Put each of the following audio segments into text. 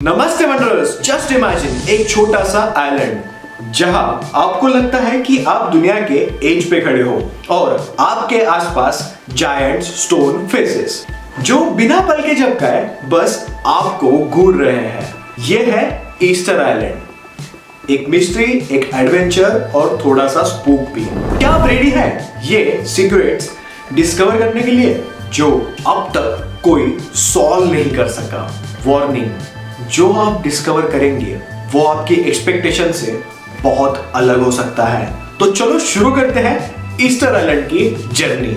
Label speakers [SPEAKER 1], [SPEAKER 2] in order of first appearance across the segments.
[SPEAKER 1] नमस्ते वंडरर्स, just imagine एक छोटा सा आइलैंड जहां आपको लगता है कि आप दुनिया के एज पे खड़े हो और आपके आसपास जायंट स्टोन फेसेस जो बिना पल के झपकाए बस आपको घूर रहे हैं। यह है ईस्टर आइलैंड, एक मिस्ट्री, एक एडवेंचर और थोड़ा सा स्पूक भी। क्या आप रेडी हैं ये सीक्रेट्स डिस्कवर करने के लिए जो अब तक कोई सॉल्व नहीं कर सका? वार्निंग, जो आप डिस्कवर करेंगे वो आपकी एक्सपेक्टेशन से बहुत अलग हो सकता है। तो चलो शुरू करते हैं ईस्टर आइलैंड की जर्नी।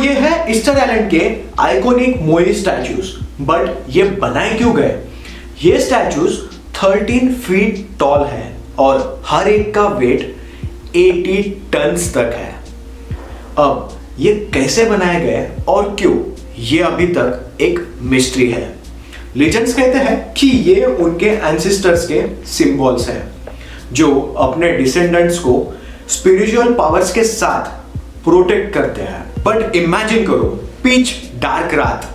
[SPEAKER 1] ये है ईस्टर आइलैंड के आइकॉनिक मोई स्टैचूज। बट ये बनाए क्यों गए? ये स्टैचूज 13 फीट टॉल है और हर एक का वेट 80 टन्स तक है। अब ये कैसे बनाए गए और क्यों, ये अभी तक एक मिस्ट्री है। लीजेंड्स कहते हैं कि ये उनके एंसेस्टर्स के सिंबल्स हैं जो अपने डिसेंडेंट्स को स्पिरिचुअल पावर्स के साथ प्रोटेक्ट करते हैं। बट इमेजिन करो, पिच डार्क रात,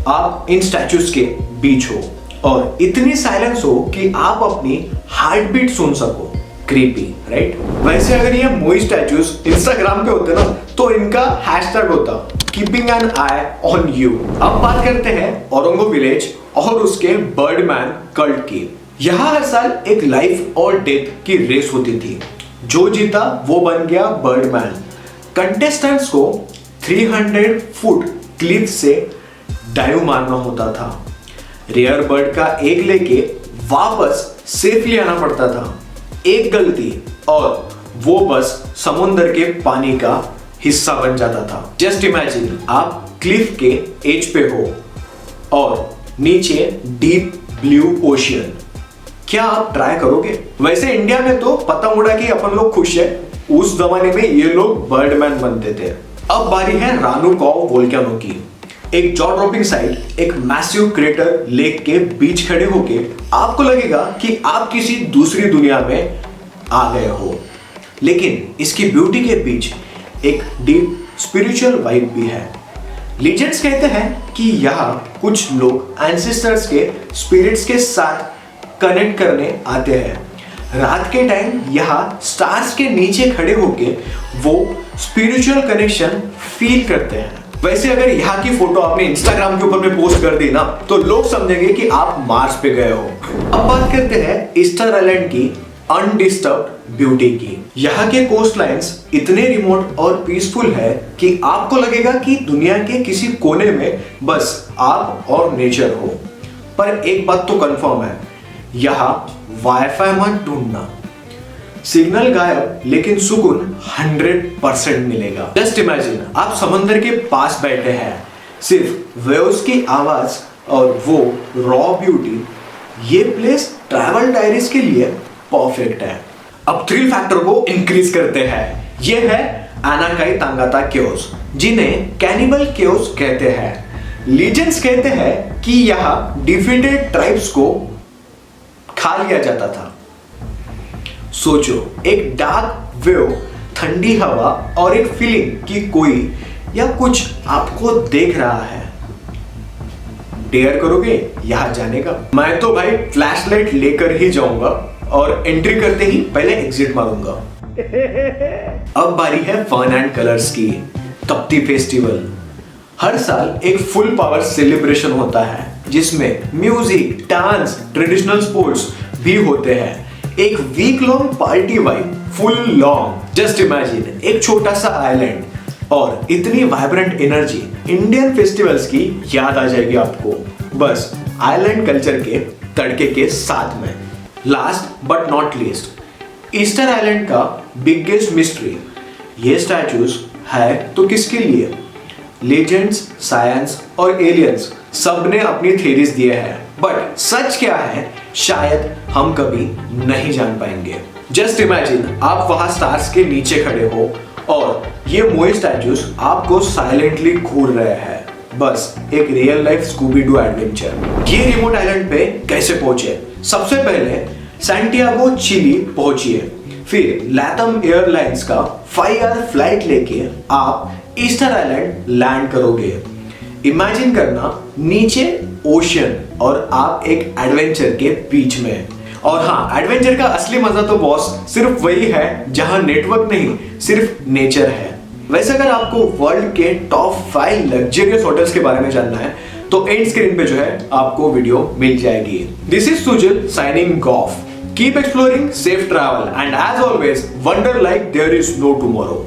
[SPEAKER 1] आप इन स्टैचूज के बीच हो और इतनी साइलेंस हो कि आप अपनी हार्ट बीट सुन सको। Creepy, right? वैसे अगर ये मोई स्टैचूज इंस्टाग्राम पे होते ना तो इनका हैशटैग होता keeping an I on you. अब बात करते हैं औरंगो विलेज और उसके बर्डमैन कल्ट की। यहाँ हर साल एक लाइफ और डेथ की रेस होती थी। जो जीता वो बन गया बर्डमैन। कंटेस्टेंट्स को 300 फुट क्लिफ से डाइव मारना होता था। रेयर बर्ड का एग लेके वापस सेफली आना पड़ता था। एक गलती और वो बस समुद्र के पानी का हिस्सा बन जाता था। जस्ट इमेजिन, आप क्लिफ के एज पे हो और नीचे डीप ब्लू ओशियन। क्या आप ट्राई करोगे? वैसे इंडिया में तो पतंग उड़ा के अपन लोग खुश है, उस जमाने में ये लोग बर्डमैन बनते थे। अब बारी है रानू कॉव वोल्केनो की। एक जॉ ड्रॉपिंग साइट, एक मैसिव क्रेटर लेक के बीच खड़े होके आपको लगेगा कि आप किसी दूसरी दुनिया में आ गए हो। लेकिन इसकी ब्यूटी के बीच एक डीप स्पिरिचुअल वाइब भी है। लीजेंड्स कहते हैं कि यहाँ कुछ लोग एंसेस्टर्स के स्पिरिट्स के साथ कनेक्ट करने आते हैं। रात के टाइम यहाँ स्टार्स के नीचे खड़े होके वो स्पिरिचुअल कनेक्शन फील करते हैं। वैसे अगर यहाँ की फोटो आपने इंस्टाग्राम के ऊपर में पोस्ट कर दी ना तो लोग समझेंगे कि आप मार्स पे गए हो। अब बात करते हैं ईस्टर आइलैंड की अनडिस्टर्ब्ड ब्यूटी की। यहाँ के कोस्ट लाइन्स इतने रिमोट और पीसफुल है कि आपको लगेगा कि दुनिया के किसी कोने में बस आप और नेचर हो। पर एक बात तो कंफर्म है, यहाँ वाईफाई मत ढूंढना। सिग्नल गायब लेकिन सुकून 100% मिलेगा। जस्ट इमेजिन, आप समंदर के पास बैठे हैं, सिर्फ वेव्स की आवाज और वो रॉ ब्यूटी। ये प्लेस ट्रैवल डायरीज के लिए परफेक्ट है। अब थ्रिल फैक्टर को इंक्रीज करते हैं। ये है एनाकाई तांगाता केव्स, जिन्हें कैनिबल केव्स कहते हैं। लीजेंड्स कहते हैं कि यहाँ डिफीटेड ट्राइब्स को खा लिया जाता था। सोचो, एक डार्क वेव, ठंडी हवा और एक फीलिंग कि कोई या कुछ आपको देख रहा है। डेयर करोगे यहाँ जाने का? मैं तो भाई फ्लैशलाइट लेकर ही जाऊंगा और एंट्री करते ही पहले एग्जिट मारूंगा। अब बारी है फन एंड कलर्स की। तप्ती फेस्टिवल हर साल एक फुल पावर सेलिब्रेशन होता है जिसमें म्यूजिक, डांस, ट्रेडिशनल स्पोर्ट्स भी होते हैं। एक week long party vibe, full long. Just imagine, एक छोटा सा आइलैंड और इतनी वाइब्रेंट एनर्जी। इंडियन फेस्टिवल्स की याद आ जाएगी आपको, बस आइलैंड कल्चर के तड़के के साथ में। Last but not least, Easter island का बिगेस्ट मिस्ट्री। ये स्टैचूज है तो किसके लिए? लेजेंड्स, साइंस और एलियंस सब ने अपनी थ्योरीज दिए हैं, बट सच क्या है शायद हम कभी नहीं जान पाएंगे। जस्ट इमेजिन, आप वहां स्टार्स के नीचे खड़े हो और ये मोए स्टैचूज आपको साइलेंटली घूर रहे हैं, बस एक real life Scooby Doo adventure. ये रिमोट आइलैंड पे कैसे पहुंचे? सबसे पहले सैंटियागो चिली पहुंचिए, फिर लैटम एयरलाइंस का 5 आवर फ्लाइट लेके आप ईस्टर आइलैंड लैंड करोगे। इमेजिन करना, नीचे ओशन और आप एक एडवेंचर के बीच में। और हाँ, एडवेंचर का असली मजा तो बॉस सिर्फ वही है जहां नेटवर्क नहीं, सिर्फ नेचर है। वैसे अगर आपको वर्ल्ड के टॉप 5 लग्जरियस होटल्स के बारे में जानना है तो एंड स्क्रीन पे जो है आपको वीडियो मिल जाएगी। This is Sujil signing off. Keep exploring, safe travel and as always wonder like there is no tomorrow.